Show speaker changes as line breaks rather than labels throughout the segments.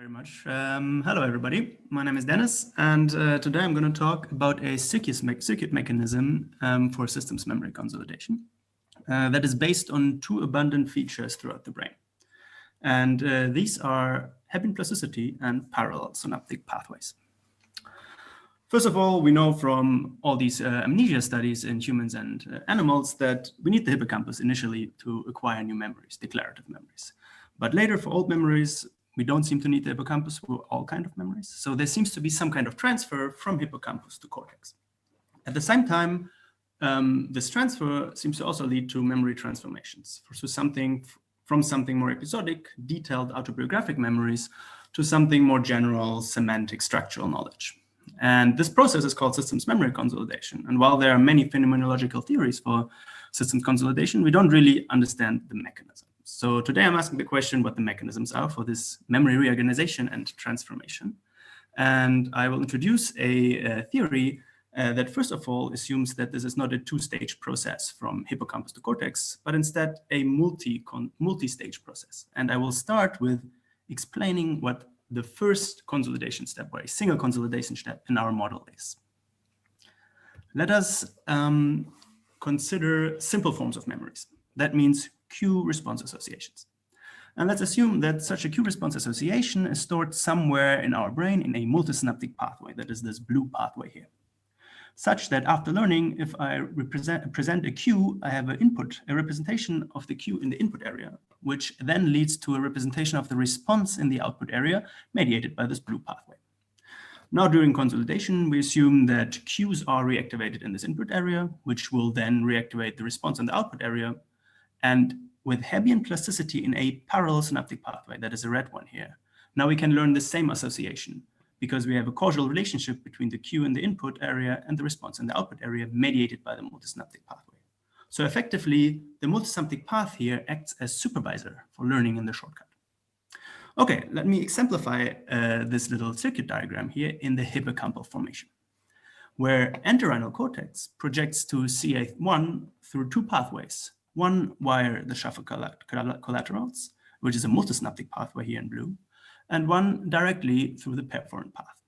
Very much. Hello, everybody. My name is Denis, and today I'm going to talk about a circuit mechanism for systems memory consolidation that is based on two abundant features throughout the brain. And these are Hebbian plasticity and parallel synaptic pathways. First of all, we know from all these amnesia studies in humans and animals that we need the hippocampus initially to acquire new memories, declarative memories. But later, for old memories, we don't seem to need the hippocampus for all kinds of memories. So there seems to be some kind of transfer from hippocampus to cortex. At the same time, this transfer seems to also lead to memory transformations. From something more episodic, detailed autobiographic memories, to something more general, semantic, structural knowledge. And this process is called systems memory consolidation. And while there are many phenomenological theories for systems consolidation, we don't really understand the mechanism. So today I'm asking the question what the mechanisms are for this memory reorganization and transformation. And I will introduce a theory that first of all assumes that this is not a two-stage process from hippocampus to cortex, but instead a multi-stage process. And I will start with explaining what the first consolidation step, or a single consolidation step in our model is. Let us consider simple forms of memories. That means cue-response associations. And let's assume that such a cue-response association is stored somewhere in our brain in a multisynaptic pathway, that is this blue pathway here. Such that after learning, if I present a cue, I have an input, a representation of the cue in the input area, which then leads to a representation of the response in the output area mediated by this blue pathway. Now, during consolidation, we assume that cues are reactivated in this input area, which will then reactivate the response in the output area. And with Hebbian plasticity in a parallel synaptic pathway, that is a red one here, now we can learn the same association because we have a causal relationship between the cue in the input area and the response in the output area mediated by the multisynaptic pathway. So effectively, the multisynaptic path here acts as supervisor for learning in the shortcut. Okay, let me exemplify this little circuit diagram here in the hippocampal formation, where entorhinal cortex projects to CA1 through two pathways, one via the shuffle collaterals, which is a multisynaptic pathway here in blue, and one directly through the perforant path.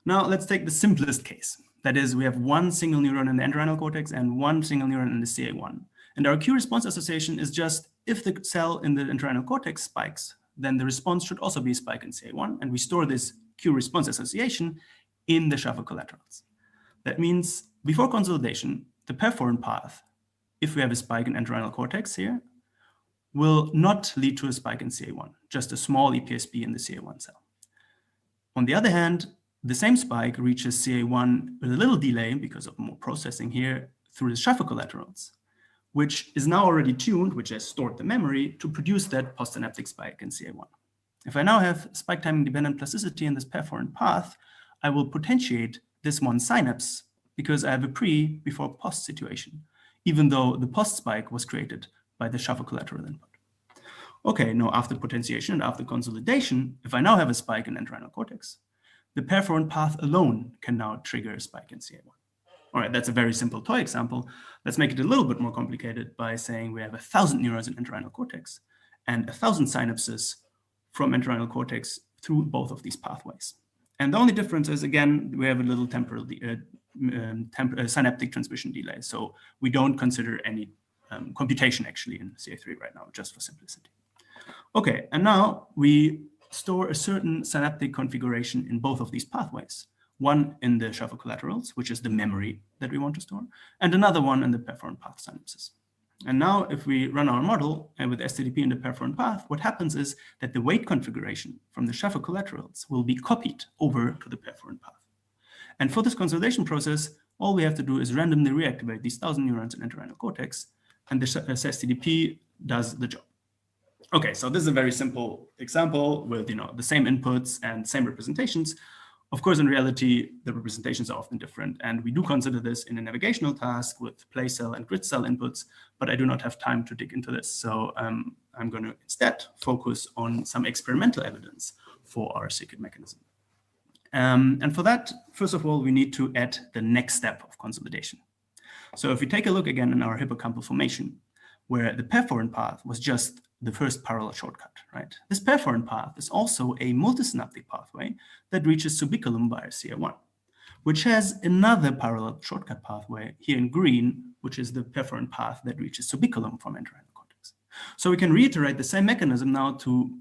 Now let's take the simplest case. That is, we have one single neuron in the entorhinal cortex and one single neuron in the CA1. And our cue-response association is just if the cell in the entorhinal cortex spikes, then the response should also be a spike in CA1, and we store this cue-response association in the shuffle collaterals. That means before consolidation, the perforant path, if we have a spike in entorhinal cortex here, will not lead to a spike in CA1, just a small EPSB in the CA1 cell. On the other hand, the same spike reaches CA1 with a little delay because of more processing here through the shuffle collaterals, which is now already tuned, which has stored the memory to produce that postsynaptic spike in CA1. If I now have spike timing dependent plasticity in this perforant path, I will potentiate this one synapse because I have a before post situation, even though the post spike was created by the shuffle collateral input. Okay, now after potentiation and after consolidation, if I now have a spike in entorhinal cortex, the perforant path alone can now trigger a spike in CA1. All right, that's a very simple toy example. Let's make it a little bit more complicated by saying we have 1,000 neurons in entorhinal cortex and 1,000 synapses from entorhinal cortex through both of these pathways. And the only difference is, again, we have a little temporal synaptic transmission delay. So we don't consider any computation actually in CA3 right now, just for simplicity. Okay, and now we store a certain synaptic configuration in both of these pathways. One in the shuffle collaterals, which is the memory that we want to store, and another one in the perforant path synapses. And now if we run our model and with STDP in the perforant path, what happens is that the weight configuration from the shuffle collaterals will be copied over to the perforant path. And for this consolidation process, all we have to do is randomly reactivate these 1,000 neurons in entorhinal cortex, and the STDP does the job. Okay, so this is a very simple example with the same inputs and same representations. Of course, in reality, the representations are often different, and we do consider this in a navigational task with place cell and grid cell inputs, but I do not have time to dig into this. So I'm going to instead focus on some experimental evidence for our circuit mechanism. And for that, first of all, we need to add the next step of consolidation. So if we take a look again in our hippocampal formation, where the perforant path was just the first parallel shortcut, right? This perforant path is also a multisynaptic pathway that reaches subiculum via CA1, which has another parallel shortcut pathway here in green, which is the perforant path that reaches subiculum from entorhinal cortex. So we can reiterate the same mechanism now to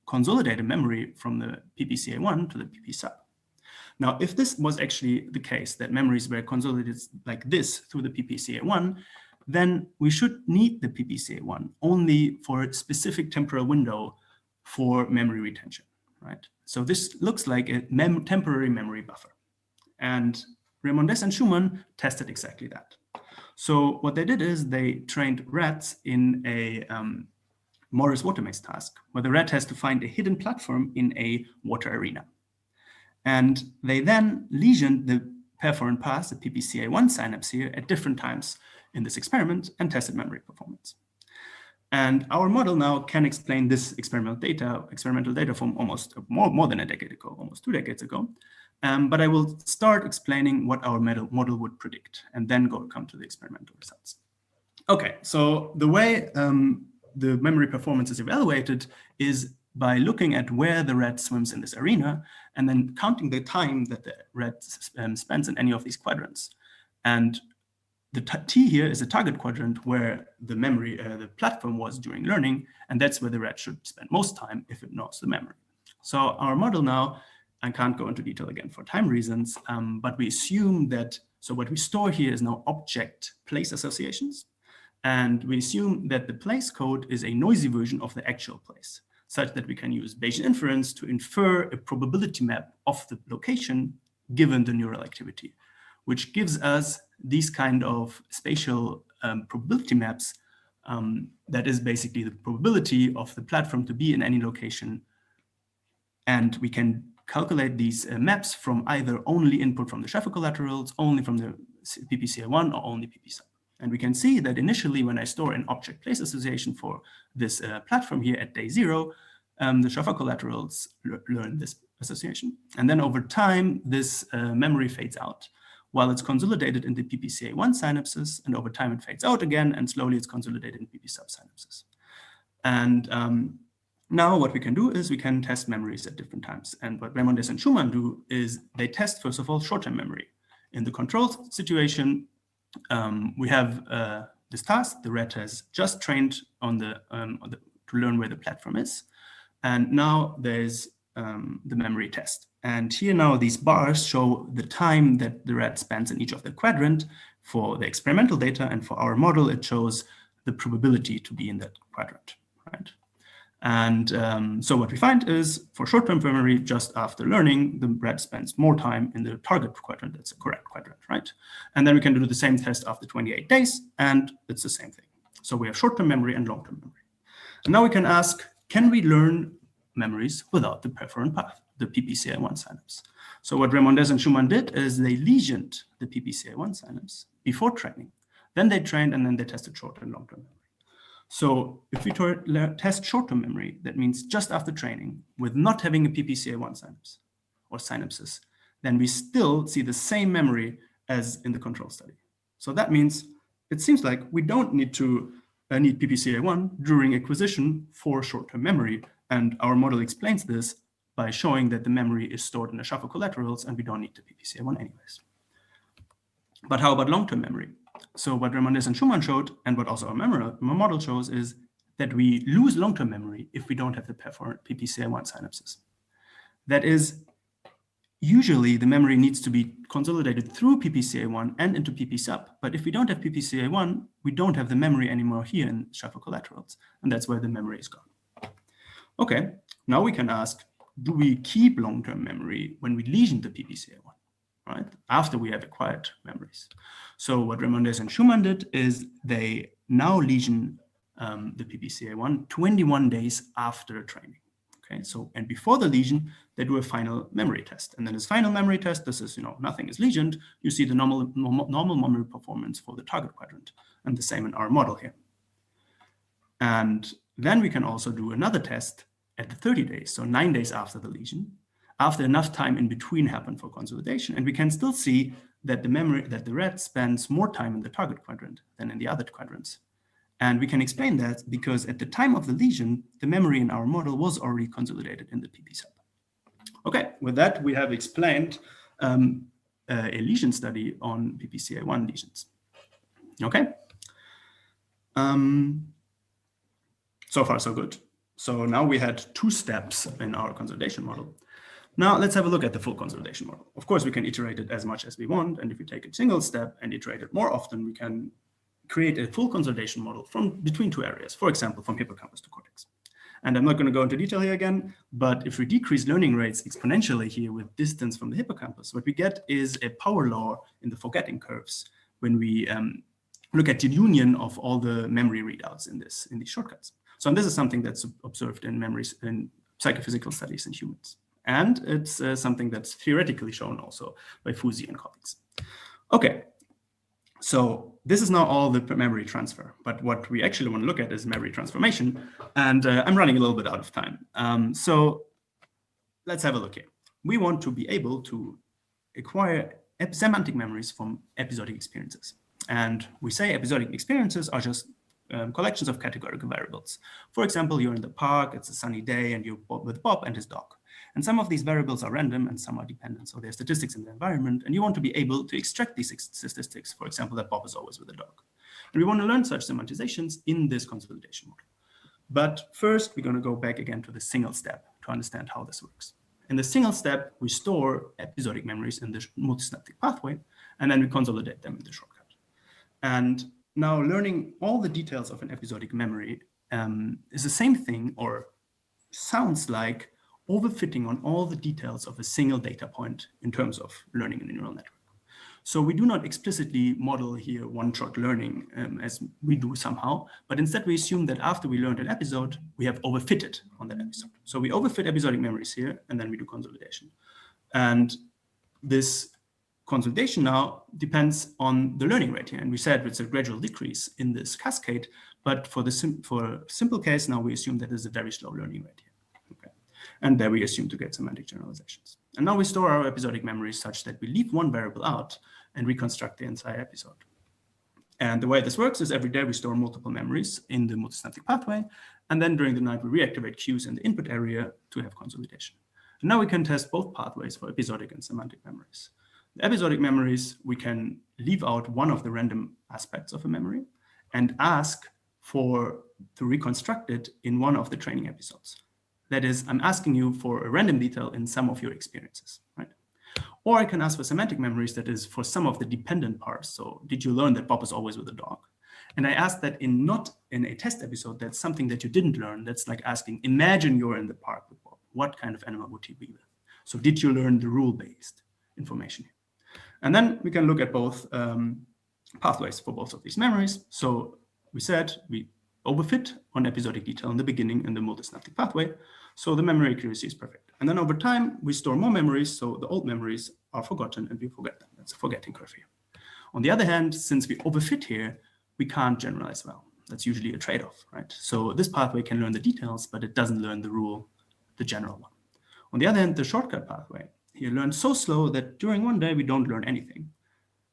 consolidate a memory from the PPCA1 to the PP sub. Now, if this was actually the case, that memories were consolidated like this through the PPCA1, then we should need the PPCA1 only for a specific temporal window for memory retention, right? So this looks like a temporary memory buffer. And Raimondes and Schumann tested exactly that. So what they did is they trained rats in a Morris water maze task, where the rat has to find a hidden platform in a water arena. And they then lesioned the perforant path, the PPCA1 synapse here, at different times in this experiment and tested memory performance. And our model now can explain this experimental data from almost more than a decade ago, almost 2 decades ago. But I will start explaining what our model would predict and then come to the experimental results. Okay, so the way the memory performance is evaluated is by looking at where the rat swims in this arena and then counting the time that the rat spends in any of these quadrants. And the T here is a target quadrant where the memory, the platform was during learning, and that's where the rat should spend most time if it knows the memory. So our model now, I can't go into detail again for time reasons, but we assume that, so what we store here is now object place associations. And we assume that the place code is a noisy version of the actual place, such that we can use Bayesian inference to infer a probability map of the location given the neural activity, which gives us these kind of spatial probability maps that is basically the probability of the platform to be in any location. And we can calculate these maps from either only input from the Scheffer collaterals, only from the PPCA1, or only PP sub. And we can see that initially when I store an object place association for this platform here at day 0, the Scheffer collaterals learn this association. And then over time, this memory fades out while it's consolidated in the PPCA1 synapses, and over time it fades out again, and slowly it's consolidated in PP sub synapses. And now what we can do is we can test memories at different times. And what Raimondes and Schumann do is they test, first of all, short-term memory. In the control situation, we have this task. The rat has just trained to learn where the platform is. And now there's the memory test. And here now these bars show the time that the rat spends in each of the quadrant for the experimental data, and for our model, it shows the probability to be in that quadrant, right? And so what we find is for short-term memory, just after learning, the rat spends more time in the target quadrant. That's a correct quadrant, right? And then we can do the same test after 28 days, and it's the same thing. So we have short-term memory and long-term memory. And now we can ask, can we learn memories without the perforant path, the PPCA1 synapse? So what Raimondes and Schumann did is they lesioned the PPCA1 synapse before training. Then they trained, and then they tested short and long-term memory. So if we test short-term memory, that means just after training with not having a PPCA1 synapse or synapses, then we still see the same memory as in the control study. So that means it seems like we don't need to need PPCA1 during acquisition for short-term memory. And our model explains this by showing that the memory is stored in the Scheffer collaterals and we don't need the PPCA1 anyways. But how about long-term memory? So what Raimondes and Schumann showed, and what also our model shows, is that we lose long-term memory if we don't have the perforant PPCA1 synapses. That is, usually the memory needs to be consolidated through PPCA1 and into PP sub. But if we don't have PPCA1, we don't have the memory anymore here in Scheffer collaterals, and that's where the memory is gone. Okay, now we can ask, do we keep long-term memory when we lesion the PPCA1? Right, after we have acquired memories. So what Raimondes and Schumann did is they now lesion the PPCA1 21 days after training. Okay, so, and before the lesion, they do a final memory test. And then this final memory test, this is, nothing is lesioned. You see the normal memory performance for the target quadrant, and the same in our model here. And then we can also do another test at the 30 days, so 9 days after the lesion, after enough time in between happened for consolidation. And we can still see that the rat spends more time in the target quadrant than in the other quadrants. And we can explain that because at the time of the lesion, the memory in our model was already consolidated in the PP sub. Okay, with that, we have explained a lesion study on PPCA1 lesions. Okay. So far, so good. So now we had 2 steps in our consolidation model. Now let's have a look at the full consolidation model. Of course, we can iterate it as much as we want. And if we take a single step and iterate it more often, we can create a full consolidation model from between 2 areas, for example, from hippocampus to cortex. And I'm not going to go into detail here again, but if we decrease learning rates exponentially here with distance from the hippocampus, what we get is a power law in the forgetting curves when we look at the union of all the memory readouts in these shortcuts. So and this is something that's observed in memories in psychophysical studies in humans. And it's something that's theoretically shown also by Fuzzi and colleagues. Okay, so this is now all the memory transfer, but what we actually want to look at is memory transformation, and I'm running a little bit out of time. So let's have a look here. We want to be able to acquire semantic memories from episodic experiences. And we say episodic experiences are just collections of categorical variables. For example, you're in the park, it's a sunny day, and you're with Bob and his dog. And some of these variables are random and some are dependent. So there's statistics in the environment, and you want to be able to extract these statistics, for example, that Bob is always with the dog. And we want to learn such semantizations in this consolidation model. But first, we're going to go back again to the single step to understand how this works. In the single step, we store episodic memories in the multisynaptic pathway, and then we consolidate them in the shortcut. And now learning all the details of an episodic memory is the same thing, or sounds like overfitting on all the details of a single data point in terms of learning in a neural network. So we do not explicitly model here one-shot learning as we do somehow, but instead we assume that after we learned an episode, we have overfitted on that episode. So we overfit episodic memories here, and then we do consolidation. And this consolidation now depends on the learning rate here. And we said it's a gradual decrease in this cascade, but for simple case, now we assume that there's a very slow learning rate here. And there we assume to get semantic generalizations. And now we store our episodic memories such that we leave one variable out and reconstruct the entire episode. And the way this works is every day we store multiple memories in the multisynaptic pathway. And then during the night, we reactivate cues in the input area to have consolidation. And now we can test both pathways for episodic and semantic memories. The episodic memories, we can leave out one of the random aspects of a memory and ask to reconstruct it in one of the training episodes. That is, I'm asking you for a random detail in some of your experiences, right? Or I can ask for semantic memories, that is for some of the dependent parts. So did you learn that Bob is always with a dog? And I ask that not in a test episode, that's something that you didn't learn. That's like asking, imagine you're in the park with Bob. What kind of animal would he be with? So did you learn the rule-based information? And then we can look at both pathways for both of these memories. So we said we overfit on episodic detail in the beginning in the multisynaptic pathway, so the memory accuracy is perfect. And then over time, we store more memories, so the old memories are forgotten and we forget them. That's a forgetting curve here. On the other hand, since we overfit here, we can't generalize well. That's usually a trade-off, right? So this pathway can learn the details, but it doesn't learn the rule, the general one. On the other hand, the shortcut pathway here learns so slow that during one day, we don't learn anything.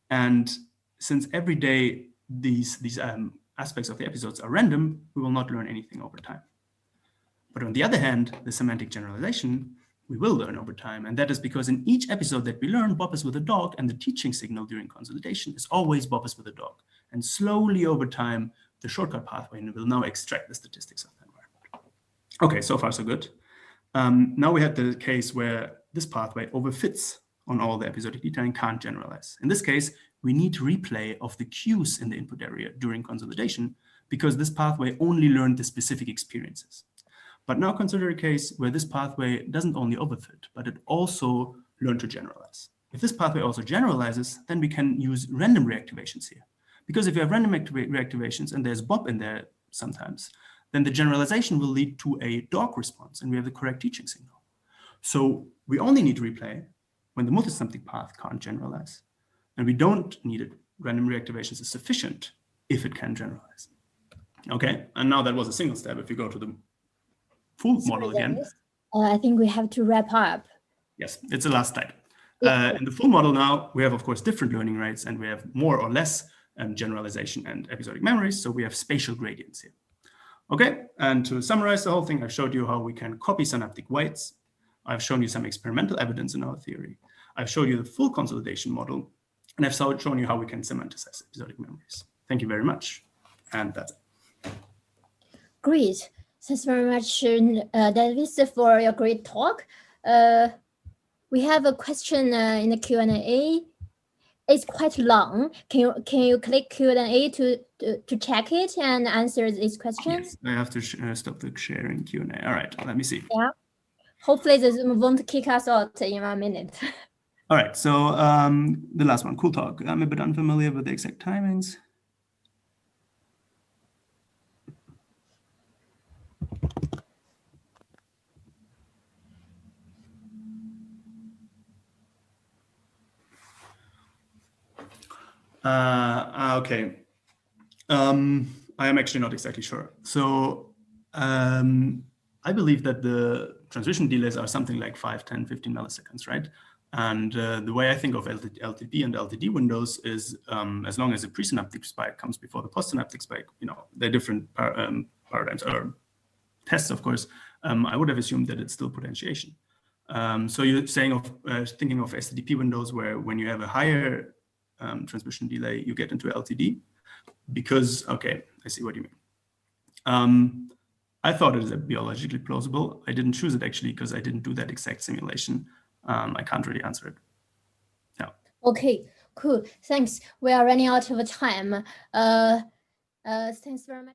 And since every day these aspects of the episodes are random, we will not learn anything over time. But on the other hand, the semantic generalization, we will learn over time. And that is because in each episode that we learn, Bob is with a dog, and the teaching signal during consolidation is always Bob is with a dog. And slowly over time, the shortcut pathway will now extract the statistics of the environment. Okay, so far so good. Now we have the case where this pathway overfits on all the episodic detail and can't generalize. In this case, we need replay of the cues in the input area during consolidation because this pathway only learned the specific experiences. But now consider a case where this pathway doesn't only overfit, but it also learned to generalize. If this pathway also generalizes, then we can use random reactivations here. Because if you have random reactivations and there's Bob in there sometimes, then the generalization will lead to a dog response and we have the correct teaching signal. So we only need to replay when the multisynaptic path can't generalize. And we don't need it. Random reactivations is sufficient if it can generalize. Okay, and now that was a single step. If you go to the full model again.
I think we have to wrap up.
Yes, it's the last slide. In the full model now, we have, of course, different learning rates, and we have more or less generalization and episodic memories. So we have spatial gradients here. Okay, and to summarize the whole thing, I've showed you how we can copy synaptic weights. I've shown you some experimental evidence in our theory. I've showed you the full consolidation model, and I've shown you how we can semanticize episodic memories. Thank you very much, and that's it.
Great. Thanks very much, Denis, for your great talk. We have a question in the Q&A. It's quite long. Can you click Q&A to check it and answer this question?
Yes, I have to stop the sharing Q&A. All right, let me see.
Yeah. Hopefully the Zoom won't kick us out in 1 minute.
All right, so the last one, cool talk. I'm a bit unfamiliar with the exact timings. Okay. I am actually not exactly sure. So I believe that the transmission delays are something like 5, 10, 15 milliseconds, right? And the way I think of LTP and LTD windows is as long as the presynaptic spike comes before the postsynaptic spike, you know, they're different paradigms or tests, of course. I would have assumed that it's still potentiation. So you're saying of thinking of STDP windows where when you have a higher transmission delay, you get into LTD because, okay, I see what you mean. I thought it is biologically plausible. I didn't choose it actually because I didn't do that exact simulation. I can't really answer it. Yeah.
Okay, cool. Thanks. We are running out of time. Thanks very much.